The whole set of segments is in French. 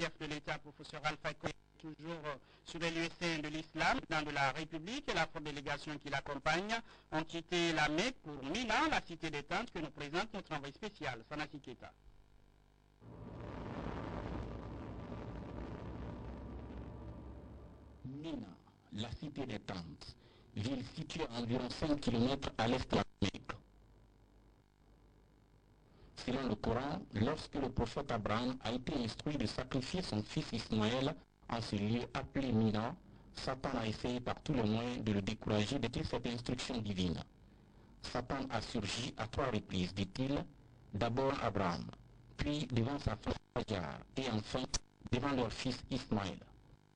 chef de l'État, professeur Alpha Condé, toujours sur les lieux saints de l'islam, dans de la République, et la forte délégation qui l'accompagne ont quitté la Mecque pour Mina, la cité des tentes que nous présente notre envoyé spécial, Sanasi Keita. Mina, la cité des tentes, ville située à environ 5 km à l'est de la Mecque. Selon le Coran, lorsque le prophète Abraham a été instruit de sacrifier son fils Ismaël en ce lieu appelé Mina, Satan a essayé par tous les moyens de le décourager de cette instruction divine. Satan a surgi à 3 reprises, dit-il, d'abord Abraham, puis devant sa femme Hajar, et enfin devant leur fils Ismaël.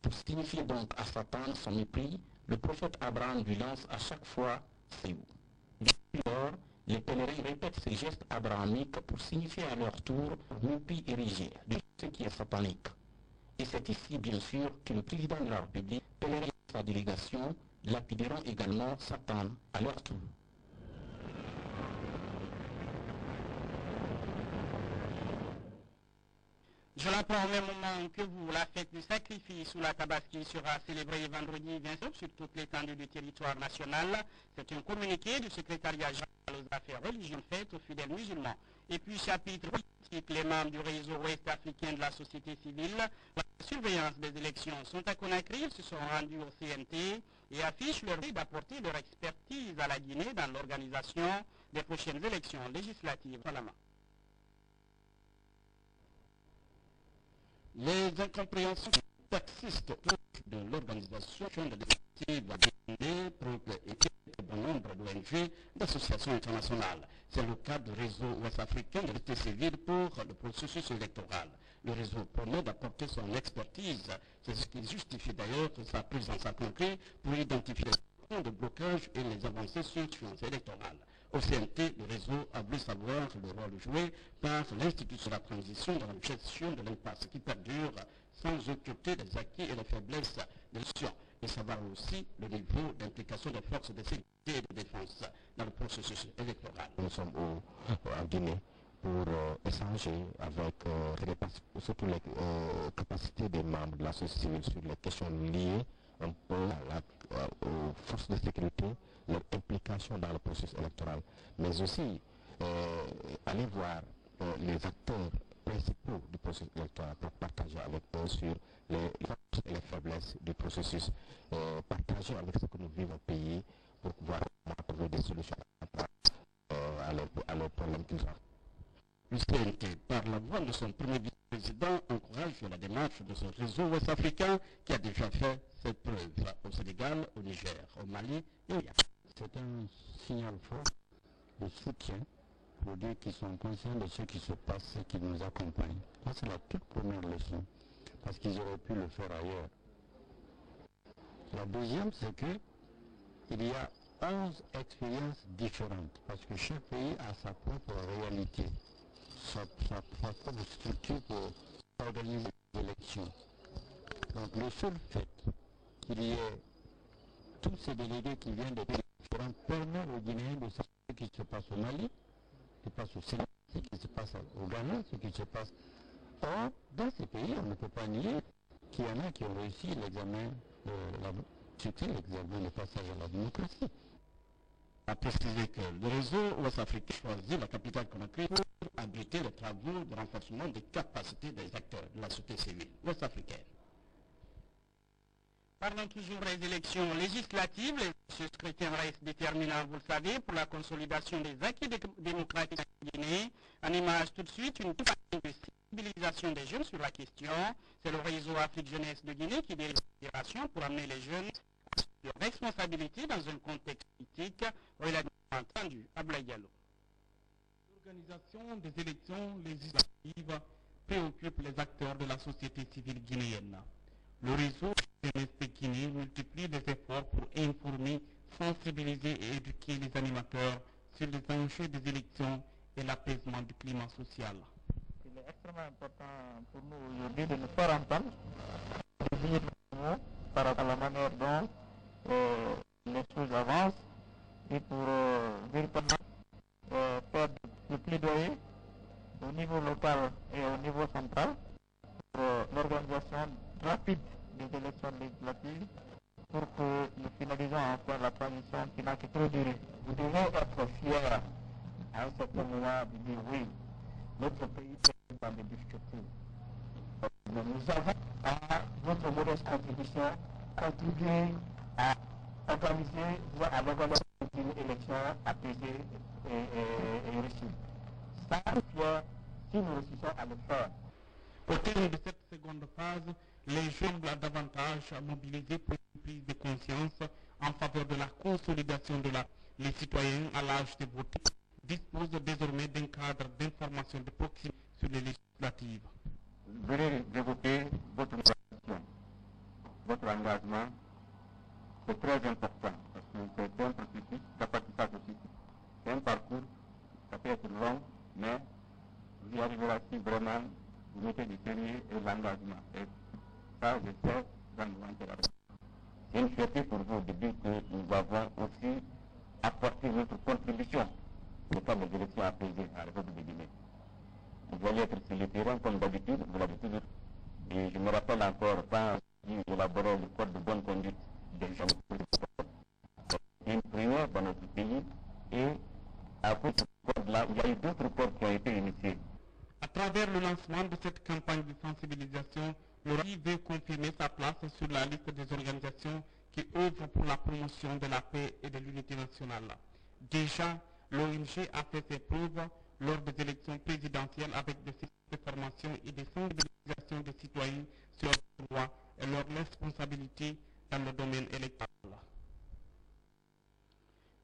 Pour signifier donc à Satan son mépris, le prophète Abraham lui lance à chaque fois ses où. Depuis lors, les pèlerins répètent ces gestes abrahamiques pour signifier à leur tour mépris érigé de ce qui est satanique. Et c'est ici, bien sûr, que le président de la République, pèlerin et sa délégation, lapideront également Satan à leur tour. Je l'apprends au même moment que vous, la fête du sacrifice ou la tabaski sera célébrée vendredi 27 sur toute l'étendue du territoire national. C'est un communiqué du secrétariat général aux affaires religieuses faites aux fidèles musulmans. Et puis, chapitre politique, les membres du réseau ouest-africain de la société civile, la surveillance des élections sont à Conakry, ils se sont rendus au CNT et affichent leur idée d'apporter leur expertise à la Guinée dans l'organisation des prochaines élections législatives. Les incompréhensions persistent de l'organisation de l'initiative à Guinée et bon nombre d'ONG d'associations internationales. C'est le cas du réseau ouest-africain de l'état civil pour le processus électoral. Le réseau promet d'apporter son expertise. C'est ce qui justifie d'ailleurs sa présence à Conakry pour identifier les points de blocage et les avancées sur l'influence électorale. Au CNT, le réseau a voulu savoir le rôle joué par l'Institut de la transition dans la gestion de l'impasse qui perdure sans occulter les acquis et les faiblesses de l'action, et savoir aussi le niveau d'implication des forces de sécurité et de défense dans le processus électoral. Nous sommes en Guinée pour échanger avec surtout les capacités des membres de la société civile sur les questions liées un peu aux forces de sécurité, leur implication dans le processus électoral, mais aussi aller voir les acteurs principaux du processus électoral pour partager avec eux sur les forces et les faiblesses du processus, partager avec ce que nous vivons au pays pour pouvoir trouver des solutions à leurs problèmes qu'ils ont. Le CNT, par la voix de son premier vice-président, encourage la démarche de ce réseau ouest-africain qui a déjà fait ses preuves au Sénégal, au Niger, au Mali et au Yémen. C'est un signal fort de soutien pour dire qu'ils sont conscients de ce qui se passe et qu'ils nous accompagnent. Ça, c'est la toute première leçon, parce qu'ils auraient pu le faire ailleurs. La deuxième, c'est qu'il y a 11 expériences différentes, parce que chaque pays a sa propre réalité, sa propre structure pour organiser les élections. Donc le seul fait qu'il y ait tous ces délégués qui viennent des pays différents permet aux Guinéens de savoir ce qui se passe au Mali, ce qui se passe au Sénégal, ce qui se passe au Ghana, ce qui se passe. Or, dans ces pays, on ne peut pas nier qu'il y en a qui ont réussi l'examen, l'examen de passage à la démocratie. A précisé que le réseau ouest-africain choisit la capitale Conakry pour abriter les travaux de renforcement des capacités des acteurs de la société civile ouest-africaine. Parlons toujours des élections législatives. Les scrutins restent déterminants, vous le savez, pour la consolidation des acquis démocratiques en Guinée. En image tout de suite, une campagne de sensibilisation des jeunes sur la question. C'est le réseau Afrique Jeunesse de Guinée qui dirige l'opération pour amener les jeunes à leurs responsabilités dans un contexte politique relativement entendu. Ablaye Diallo. L'organisation des élections législatives préoccupe les acteurs de la société civile guinéenne. Le réseau Jeunesse de Guinée multiplie les efforts pour informer, sensibiliser et éduquer les animateurs sur les enjeux des élections et l'apaisement du climat social. Il est extrêmement important pour nous aujourd'hui de nous faire entendre, de dire par rapport à la manière dont les choses avancent et pour véritablement faire le plaidoyer au niveau local et au niveau central pour l'organisation rapide des élections législatives pour que nous finalisons enfin la transition qui n'a que trop duré. Vous devez être fiers à un certain moment de dire oui, notre pays est dans des difficultés. Nous avons, à votre modeste contribution, contribué à organiser, à l'organisation d'une élection apaisée et réussie. Ça, si nous réussissons à le faire. Au terme de cette seconde phase, les jeunes doivent davantage mobiliser pour une prise de conscience en faveur de la consolidation de les citoyens à l'âge de voter disposent désormais d'un cadre d'information de proximité sur les législatives. Vous venez d'évoquer votre motivation, votre engagement. C'est très important parce que c'est un processus d'apprentissage aussi. C'est un parcours, ça peut être long, mais vous y arriverez si vraiment vous mettez du sérieux et de l'engagement. Et ça, je sais, ça nous encourage. C'est une fierté pour vous de dire que nous avons aussi apporté notre contribution pour faire des élections apaisées à la République de Guinée. Vous allez être sur le terrain comme d'habitude, vous l'avez toujours. Et je me rappelle encore quand j'ai élaboré le code de bonne conduite des gens. C'est une première dans notre pays et à cause de ce code-là, il y a eu d'autres codes qui ont été initiés. À travers le lancement de cette campagne de sensibilisation, le RAI veut confirmer sa place sur la liste des organisations qui œuvrent pour la promotion de la paix et de l'unité nationale. Déjà, l'ONG a fait ses preuves lors des élections présidentielles avec des systèmes de formation et des sensibilisations des citoyens sur leurs droits et leurs responsabilités dans le domaine électoral.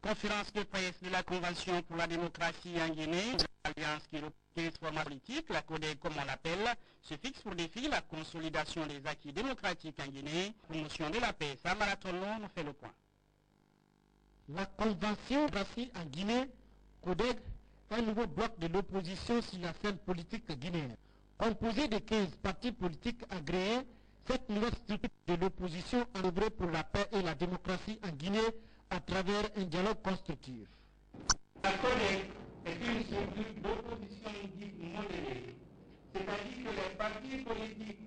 Conférence de presse de la Convention pour la démocratie en Guinée, l'alliance qui représente ce format politique, la CODEC comme on l'appelle, se fixe pour défi la consolidation des acquis démocratiques en Guinée, promotion de la paix. Samara Tono nous fait le point. La Convention démocratie en Guinée, CODEC, un nouveau bloc de l'opposition sur la scène politique guinéenne. Composé de 15 partis politiques agréés, cette nouvelle structure de l'opposition a œuvré pour la paix et la démocratie en Guinée à travers un dialogue constructif. La CODEC est une structure d'opposition dite modérée, c'est-à-dire que les partis politiques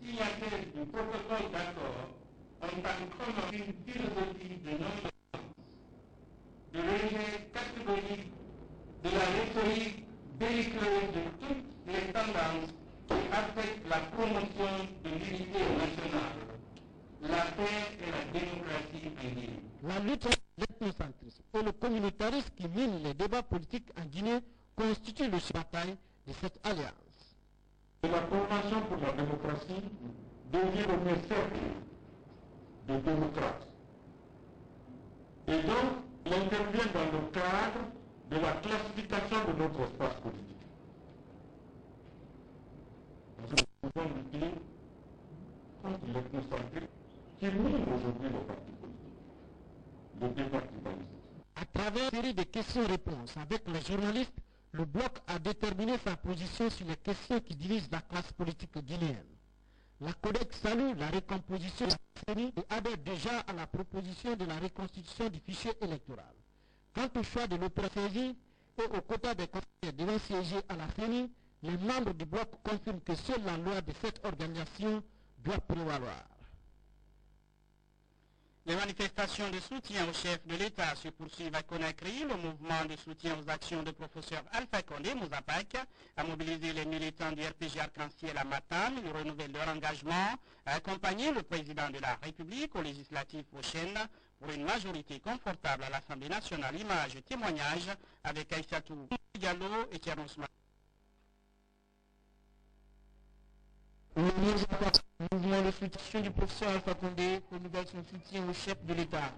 signataires du protocole d'accord ont en commun une philosophie de non-violence, de rejet catégorique de la rhétorique belliqueuse de toutes les tendances qui affectent la promotion de l'unité nationale, la paix et la démocratie en Guinée. La lutte contre l'ethnocentrisme et le communautarisme qui mine les débats politiques en Guinée constituent le champ de bataille de cette alliance. La Convention pour la démocratie devient le cercle des démocrates. Et donc, il intervient dans le cadre de la classification de notre espace politique. Nous pouvons lutter contre l'ethnocentrisme qui mine aujourd'hui les partis politiques, le départementalisme. À travers une série de questions-réponses avec les journalistes, le bloc a déterminé sa position sur les questions qui divisent la classe politique guinéenne. La CODEC salue la recomposition de la CENI et adhère déjà à la proposition de la reconstitution du fichier électoral. Quant au choix de l'opération et au quota des conseillers devant siéger à la CENI, les membres du bloc confirment que seule la loi de cette organisation doit prévaloir. Les manifestations de soutien au chef de l'État se poursuivent à Conakry. Le mouvement de soutien aux actions du professeur Alpha Condé, Mouzapak, a mobilisé les militants du RPG Arc-en-Ciel à Matam. Ils renouvellent leur engagement à accompagner le président de la République aux législatives prochaines pour une majorité confortable à l'Assemblée nationale. Image et témoignage avec Aïssatou Diallo et Thierry Ousmane. Le mouvement de soutien du professeur Alpha Condé renouvelle son soutien au chef de l'État.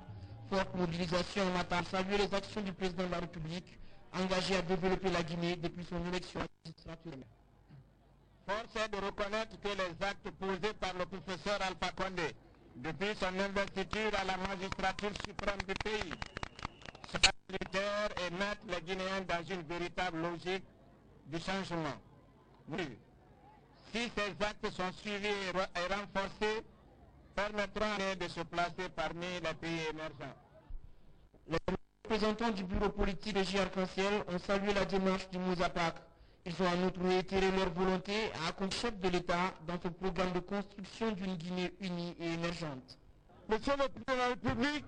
Forte mobilisation en Matam, saluer les actions du président de la République, engagé à développer la Guinée depuis son élection législative. Force est de reconnaître que les actes posés par le professeur Alpha Condé depuis son investiture à la magistrature suprême du pays sont salutaires et mettent les Guinéens dans une véritable logique du changement. Oui. Si ces actes sont suivis et renforcés, permettront de se placer parmi les pays émergents. Les représentants du bureau politique de Arc-en-Ciel ont salué la démarche du Mouzapak, Ils ont en outre réitéré leur volonté à accompagner le chef de l'État dans son programme de construction d'une Guinée unie et émergente. Monsieur le Président de la République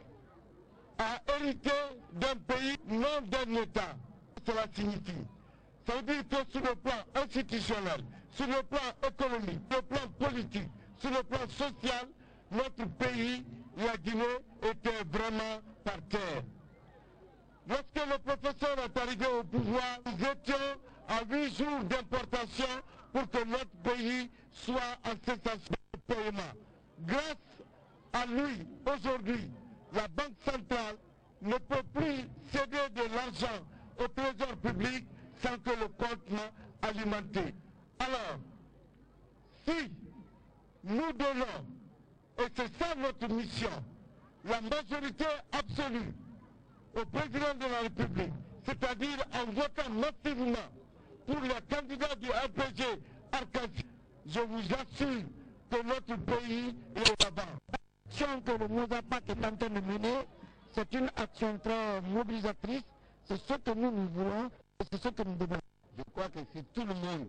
a hérité d'un pays, non d'un État. Cela signifie. Ça veut dire que sur le plan institutionnel, sur le plan économique, sur le plan politique, sur le plan social, notre pays, la Guinée, était vraiment par terre. Lorsque le professeur est arrivé au pouvoir, nous étions à 8 jours d'importation pour que notre pays soit en cessation de paiement. Grâce à lui, aujourd'hui, la Banque centrale ne peut plus céder de l'argent au trésor public sans que le compte soit alimenté. Alors, si nous donnons, et c'est ça notre mission, la majorité absolue au président de la République, c'est-à-dire en votant massivement pour les candidats du RPG Arcadie, je vous assure que notre pays est avant. L'action que le Mosapac est en train de mener, c'est une action très mobilisatrice. C'est ce que nous voulons et c'est ce que nous demandons. Je crois que si tout le monde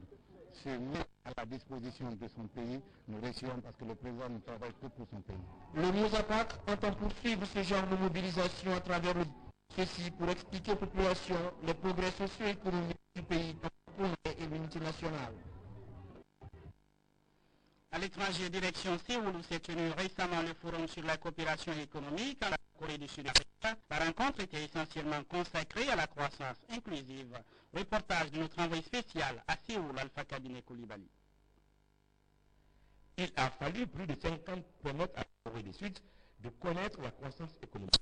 se met à la disposition de son pays, nous réussirons parce que le président ne travaille que pour son pays. Le Mosapac entend poursuivre ce genre de mobilisation à travers ceci pour expliquer aux populations les progrès socio-économiques du pays et l'unité nationale. À l'étranger, direction Séoul, où s'est tenu récemment le forum sur la coopération économique à la Corée du Sud. La rencontre était essentiellement consacrée à la croissance inclusive. Reportage de notre envoyé spécial à Séoul, Alpha Kadine Koulibaly. Il a fallu plus de 50 ans pour permettre à la Corée du Sud de connaître la croissance économique.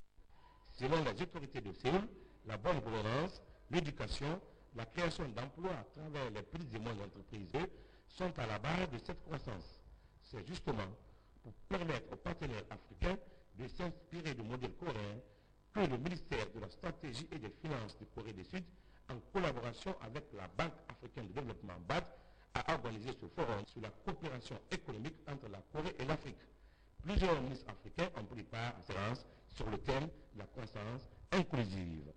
Selon les autorités de Séoul, la bonne gouvernance, l'éducation, la création d'emplois à travers les petites et moyennes entreprises sont à la base de cette croissance. C'est justement pour permettre aux partenaires africains de s'inspirer du modèle coréen que le ministère de la Stratégie et des Finances de Corée du Sud, en collaboration avec la Banque africaine de développement BAD, a organisé ce forum sur la coopération économique entre la Corée et l'Afrique. Plusieurs ministres africains ont pris part à cette conférence sur le thème de la croissance inclusive.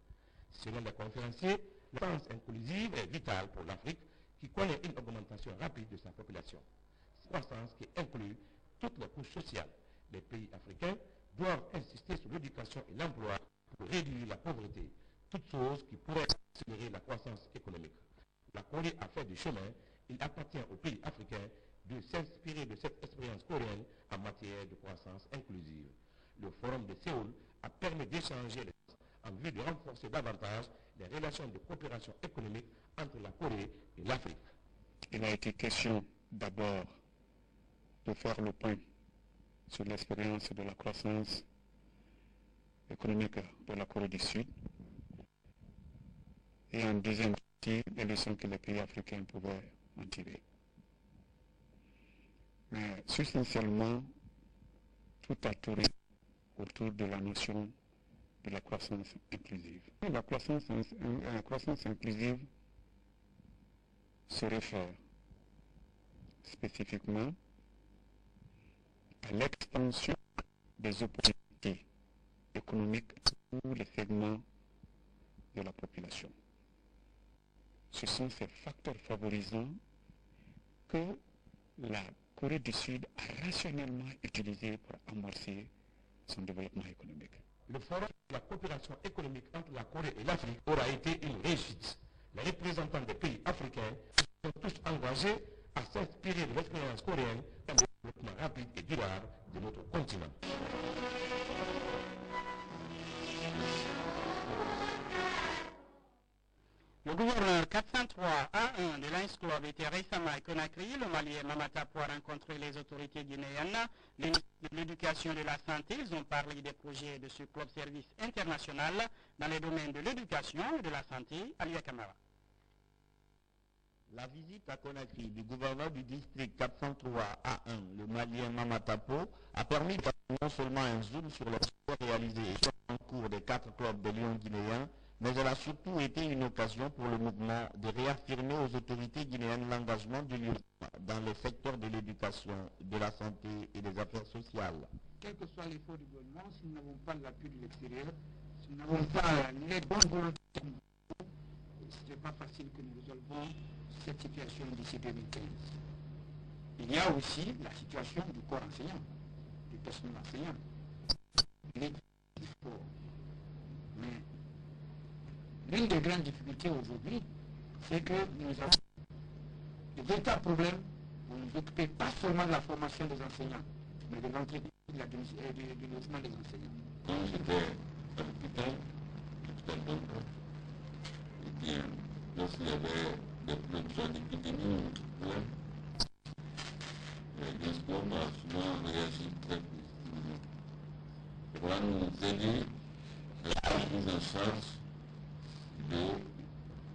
Selon les conférenciers, la croissance inclusive est vitale pour l'Afrique qui connaît une augmentation rapide de sa population. Cette croissance qui inclut toutes les couches sociales. Les pays africains doivent insister sur l'éducation et l'emploi pour réduire la pauvreté, toutes choses qui pourraient accélérer la croissance économique. La Corée a fait du chemin, il appartient aux pays africains de s'inspirer de cette expérience coréenne en matière de croissance inclusive. Le forum de Séoul a permis d'échanger les en vue de renforcer davantage les relations de coopération économique entre la Corée et l'Afrique. Il a été question d'abord de faire le point sur l'expérience de la croissance économique de la Corée du Sud et en deuxième partie les leçons que les pays africains pouvaient en tirer. Mais substantiellement, tout a tourné autour de la notion de la croissance inclusive. La croissance inclusive se réfère spécifiquement à l'extension des opportunités économiques pour les segments de la population. Ce sont ces facteurs favorisants que la Corée du Sud a rationnellement utilisés pour amorcer son développement économique. Le forum de la coopération économique entre la Corée et l'Afrique aura été une réussite. Les représentants des pays africains sont tous engagés à s'inspirer de l'expérience coréenne dans le développement rapide et durable de notre continent. Le gouverneur 403A1 de l'Inns Club était récemment à Conakry. Le Malien Mamata Pou a rencontré les autorités guinéennes, les ministres de l'éducation et de la santé. Ils ont parlé des projets de ce club service international dans les domaines de l'éducation et de la santé. Alia Kamara. La visite à Conakry du gouverneur du district 403A1, le Malien Mamata Pou, a permis d'avoir non seulement un zoom sur les projets réalisés en cours des 4 clubs de Lions guinéens, mais elle a surtout été une occasion pour le mouvement de réaffirmer aux autorités guinéennes l'engagement de l'UNIS dans le secteur de l'éducation, de la santé et des affaires sociales. Quels que soient les efforts du gouvernement, si nous n'avons pas l'appui de l'extérieur, si nous n'avons pas les bonnes volontés, ce n'est pas facile que nous résolvons cette situation d'ici 2015. Il y a aussi la situation du corps enseignant, du personnel enseignant. Il est fort. Mais l'une des grandes difficultés aujourd'hui, c'est que nous avons de véritables problèmes pour nous occuper pas seulement de la formation des enseignants, mais de l'entretien du logement des enseignants. Quand j'étais à l'hôpital, et bien, lorsqu'il y avait des problèmes d'épidémie, les sports ont souvent réagi très positivement. Ça va nous aider à la prise en charge de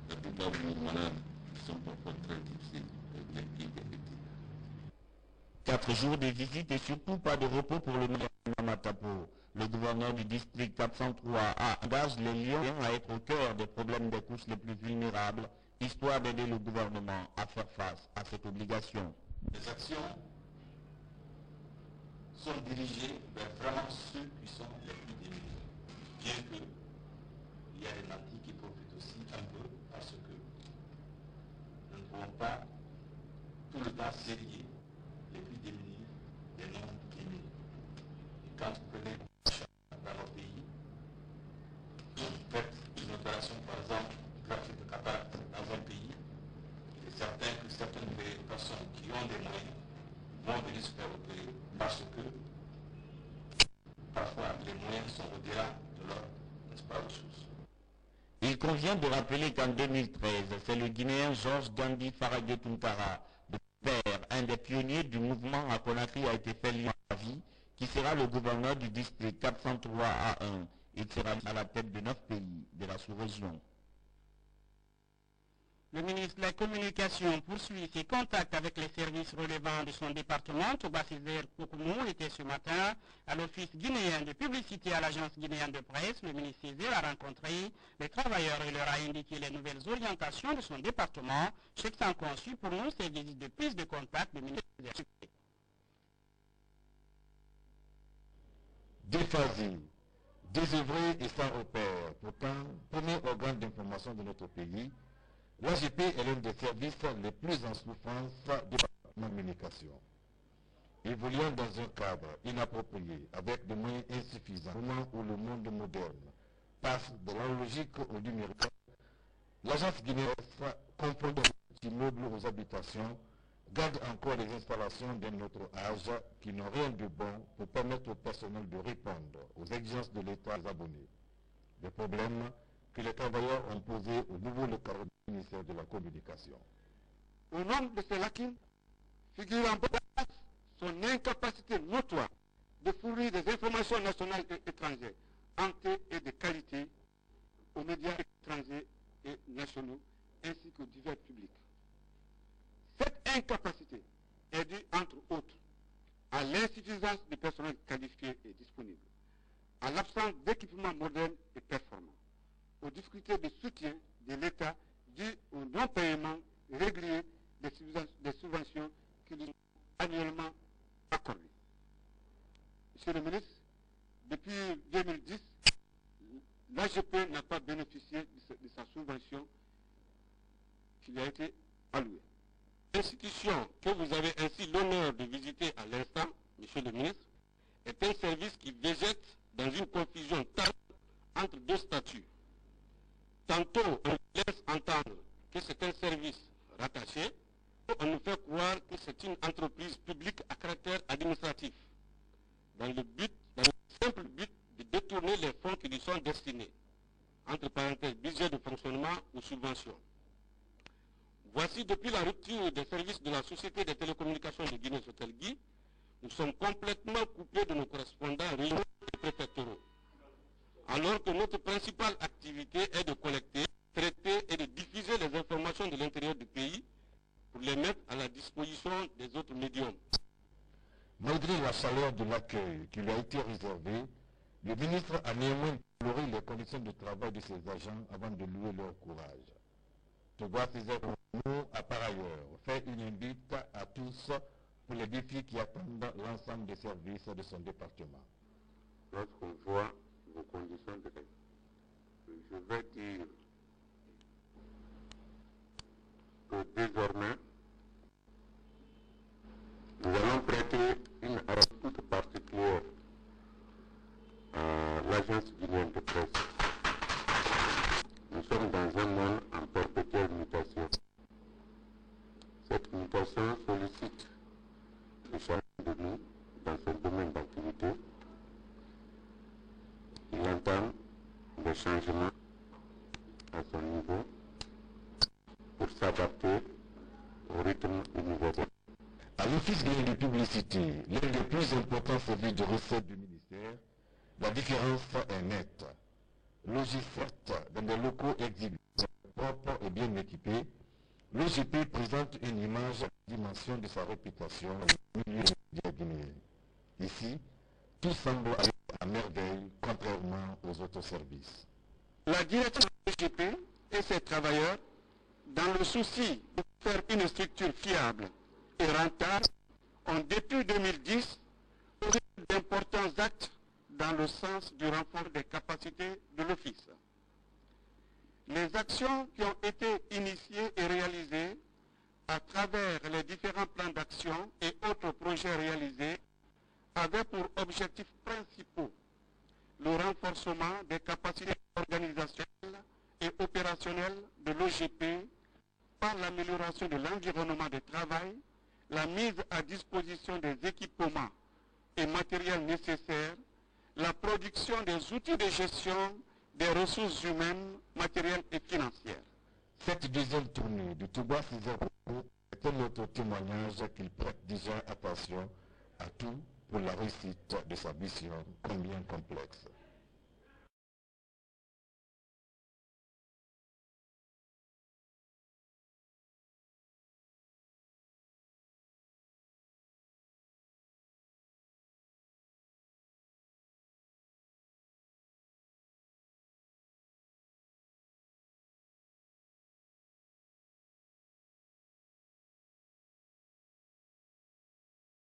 la plupart de nos malades qui sont parfois très difficiles, les pieds diabétiques. 4 jours de visite et surtout pas de repos pour le Mamatapo. Le gouverneur du district 403A engage les Lions à être au cœur des problèmes des couches les plus vulnérables, histoire d'aider le gouvernement à faire face à cette obligation. Les actions sont dirigées vers vraiment ceux qui sont les plus démunis, bien qu'il y a des nantis qui profitent aussi un peu parce que nous ne pouvons pas tout le temps sélier les plus démunis des non démunis. Et quand vous prenez dans nos pays, vous faites une opération par exemple gratuite de cataracte dans un pays, il est certain que certaines personnes qui ont des moyens vont venir se faire opérer parce que parfois les moyens sont au-delà de leurs ressources. Il convient de rappeler qu'en 2013, c'est le Guinéen Georges Gandhi Faragé Tunkara, de père, un des pionniers du mouvement à Conakry, a été fait libre à vie, qui sera le gouverneur du district 403A1. Il sera à la tête de 9 pays de la sous-région. Le ministre de la Communication poursuit ses contacts avec les services relevant de son département. Touba Césaire Koukoumou était ce matin à l'Office guinéen de publicité à l'Agence guinéenne de presse. Le ministre Césaire a rencontré les travailleurs et leur a indiqué les nouvelles orientations de son département. Ce qui s'en conçu pour nous, ces visites de prise de contact du ministre Césaire. Déphasé, désœuvré et sans repère, pourtant, premier organe d'information de notre pays, l'AGP est l'un des services les plus en souffrance du département de communication. Évoluant dans un cadre inapproprié, avec des moyens insuffisants, au moment où le monde moderne passe de l'analogique au numérique, l'agence guinéenne, confondue aux immeubles aux habitations, garde encore les installations d'un autre âge qui n'ont rien de bon pour permettre au personnel de répondre aux exigences de l'État abonné. Le problème que les travailleurs ont posé au nouveau cadre du ministère de la Communication. Au nombre de ces lacunes figure en place son incapacité notoire de fournir des informations nationales et étrangères, entières et de qualité aux médias étrangers et nationaux, ainsi qu'aux divers publics. Cette incapacité est due, entre autres, à l'insuffisance du personnel qualifié et disponible, à l'absence d'équipements modernes et performants, aux difficultés de soutien de l'État dues au non-paiement régulier des subventions qui lui sont annuellement accordées. Monsieur le ministre, depuis 2010, l'AGP n'a pas bénéficié de sa subvention qui lui a été allouée. L'institution que vous avez ainsi l'honneur de visiter à l'instant, monsieur le ministre, est un service qui végète dans une confusion totale entre deux statuts. Tantôt, on laisse entendre que c'est un service rattaché, on nous fait croire que c'est une entreprise publique à caractère administratif, dans le simple but de détourner les fonds qui lui sont destinés, entre parenthèses, budget de fonctionnement ou subvention. Voici, depuis la rupture des services de la Société des télécommunications de Guinée-Sotelgui, nous sommes complètement coupés de nos correspondants régionaux et préfectoraux. Alors que notre principale activité est de collecter, traiter et de diffuser les informations de l'intérieur du pays pour les mettre à la disposition des autres médiums. Malgré la chaleur de l'accueil qui lui a été réservé, le ministre a néanmoins déploré les conditions de travail de ses agents avant de louer leur courage. Touba Césaire Koukoumou a par ailleurs fait une invite à tous pour les défis qui attendent l'ensemble des services de son département. Lorsqu'on voit vos conditions de vie, je vais dire que désormais, nous allons prêter une attention toute particulière à l'agence guinéenne de presse. Nous sommes dans un monde en perpétuelle mutation. Cette mutation sollicite de chacun de nous dans son domaine d'activité. Il entame des changements à son niveau pour s'adapter au rythme universel. À l'Office guinéen de publicité, l'un des plus importants services de recettes du ministère, la différence est nette. Logé certes dans des locaux exigus, propres et bien équipés, l'OGP présente une image à la dimension de sa réputation dans le milieu médias guinéen. Ici, tout semble aller à merveille, contrairement aux autres services. La direction de l'OGP et ses travailleurs, dans le souci de faire une structure fiable et rentable, ont depuis 2010 posé d'importants actes dans le sens du renfort des capacités de l'Office. Les actions qui ont été initiées et réalisées à travers les différents plans d'action et autres projets réalisés avaient pour objectifs principaux le renforcement des capacités organisationnelles et opérationnelles de l'OGP par l'amélioration de l'environnement de travail, la mise à disposition des équipements et matériels nécessaires, la production des outils de gestion des ressources humaines, matérielles et financières. Cette deuxième tournée de Touba Césaire est un autre témoignage qu'il prête déjà attention à tout pour la réussite de sa mission combien complexe.